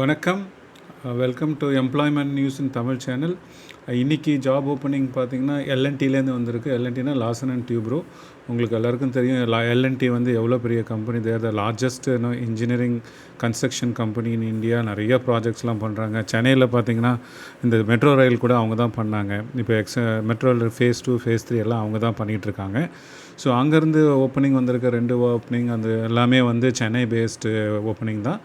வணக்கம். Welcome to employment news in Tamil channel. இன்றைக்கி job opening பார்த்திங்கன்னா எல்என்டிலேருந்து வந்திருக்கு. எல்என்டினா லார்சன் அண்ட் டியூப்ரோ. உங்களுக்கு எல்லாருக்கும் தெரியும் எல்என்டி வந்து எவ்வளோ பெரிய company. They're the largest engineering construction company in India. நிறைய ப்ராஜெக்ட்ஸ்லாம் பண்ணுறாங்க. சென்னையில் பார்த்திங்கன்னா இந்த மெட்ரோ ரயில் கூட அவங்க தான் பண்ணாங்க. இப்போ மெட்ரோ ஃபேஸ் 2 ஃபேஸ் 3 எல்லாம் அவங்க தான் பண்ணிகிட்ருக்காங்க. ஸோ அங்கேருந்து ஓப்பனிங் வந்திருக்க 2 ஓப்பனிங் அது எல்லாமே வந்து சென்னை பேஸ்டு ஓப்பனிங் தான்.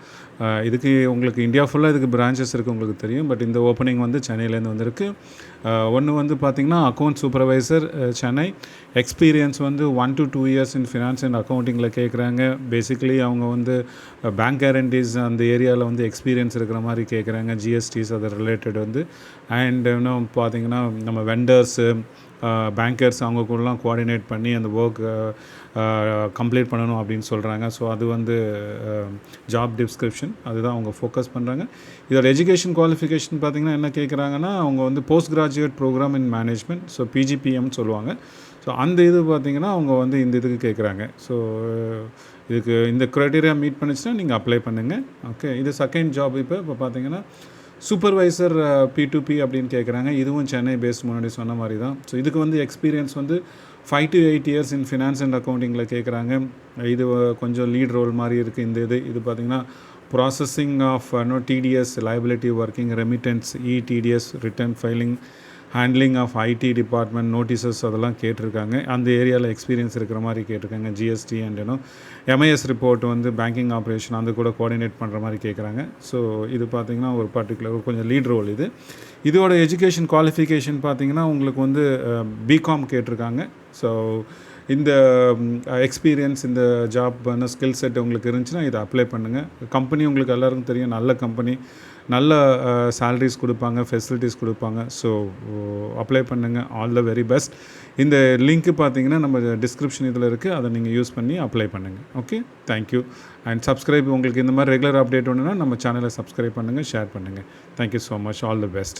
இதுக்கு உங்களுக்கு இந்தியா ஃபுல்லாக இதுக்கு பிரான்ச்சஸ் இருக்குது உங்களுக்கு தெரியும். பட் இந்த ஓப்பனிங் வந்து சென்னையிலேருந்து வந்திருக்கு. ஒன்று வந்து பார்த்திங்கன்னா அக்கௌண்ட் சூப்பர்வைசர் சென்னை. எக்ஸ்பீரியன்ஸ் வந்து 1 to 2 years in finance and அக்கௌண்டிங்கில் கேட்குறாங்க. பேசிக்கலி அவங்க வந்து பேங்க் கேரண்டிஸ் அந்த ஏரியாவில் வந்து எக்ஸ்பீரியன்ஸ் இருக்கிற மாதிரி கேட்குறாங்க. ஜிஎஸ்டிஸ் அது ரிலேட்டட் வந்து. அண்ட் இன்னும் பார்த்திங்கன்னா நம்ம வெண்டர்ஸு பேங்கர்ஸ் அவங்க கூடலாம் கோஆர்டினேட் பண்ணி அந்த ஒர்க் கம்ப்ளீட் பண்ணணும் அப்படின்னு சொல்கிறாங்க. ஸோ அது வந்து ஜாப் டிஸ்கிரிப்ஷன் அதுதான் அவங்க ஃபோக்கஸ் பண்ணுறாங்க. இதோட எஜுகேஷன் குவாலிஃபிகேஷன் பார்த்திங்கன்னா என்ன கேட்குறாங்கன்னா அவங்க வந்து post graduate program in management, so பிஜிபிஎம்னு சொல்லுவாங்க. ஸோ அந்த இது பார்த்திங்கன்னா அவங்க வந்து இந்த இதுக்கு கேட்குறாங்க. ஸோ இதுக்கு இந்த க்ரைட்டீரியா மீட் பண்ணிச்சுன்னா நீங்கள் அப்ளை பண்ணுங்கள். ஓகே, இது செகண்ட் ஜாப். இப்போ பார்த்திங்கன்னா சூப்பர்வைசர் P2P அப்படின்னு கேட்குறாங்க. இதுவும் சென்னை பேஸ்ட் முன்னாடி சொன்ன மாதிரி தான். ஸோ இதுக்கு வந்து எக்ஸ்பீரியன்ஸ் வந்து 5 to 8 years in finance and அக்கௌண்டிங்கில் கேட்குறாங்க. இது கொஞ்சம் லீட் ரோல் மாதிரி இருக்குது. இது பார்த்திங்கன்னா processing of TDS liability working remittance TDS return filing handling of IT department notices அதெல்லாம் கேட்டிருக்காங்க. அந்த ஏரியாவில் எக்ஸ்பீரியன்ஸ் இருக்கிற மாதிரி கேட்டிருக்காங்க. ஜிஎஸ்டி அண்ட் எம்ஐஎஸ் ரிப்போர்ட் வந்து பேங்கிங் ஆப்ரேஷன் அந்த கூட கோஆர்டினேட் பண்ணுற மாதிரி கேட்குறாங்க. ஸோ இது பார்த்திங்கன்னா ஒரு பர்டிகுலர் கொஞ்சம் லீட் ரோல் இது. இதோட எஜுகேஷன் குவாலிஃபிகேஷன் பார்த்திங்கன்னா உங்களுக்கு வந்து பிகாம் கேட்டிருக்காங்க. ஸோ இந்த எக்ஸ்பீரியன்ஸ் இந்த ஜாப் ஸ்கில் செட் உங்களுக்கு இருந்துச்சுன்னா இதை அப்ளை பண்ணுங்கள். கம்பெனி உங்களுக்கு எல்லாருக்கும் தெரியும், நல்ல கம்பெனி, நல்ல சேலரிஸ் கொடுப்பாங்க, ஃபெசிலிட்டிஸ் கொடுப்பாங்க. ஸோ அப்ளை பண்ணுங்கள். All the very best. இந்த லிங்க்கு பார்த்தீங்கன்னா நம்ம டிஸ்கிரிப்ஷன் இதில் இருக்குது. அதை நீங்கள் யூஸ் பண்ணி அப்ளை பண்ணுங்கள். Okay, thank you. And subscribe. உங்களுக்கு இந்த மாதிரி ரெகுலர் அப்டேட் வேணும்னா நம்ம சேனலை சப்ஸ்கிரைப் பண்ணுங்கள், ஷேர் பண்ணுங்கள். Thank you so much. All the best.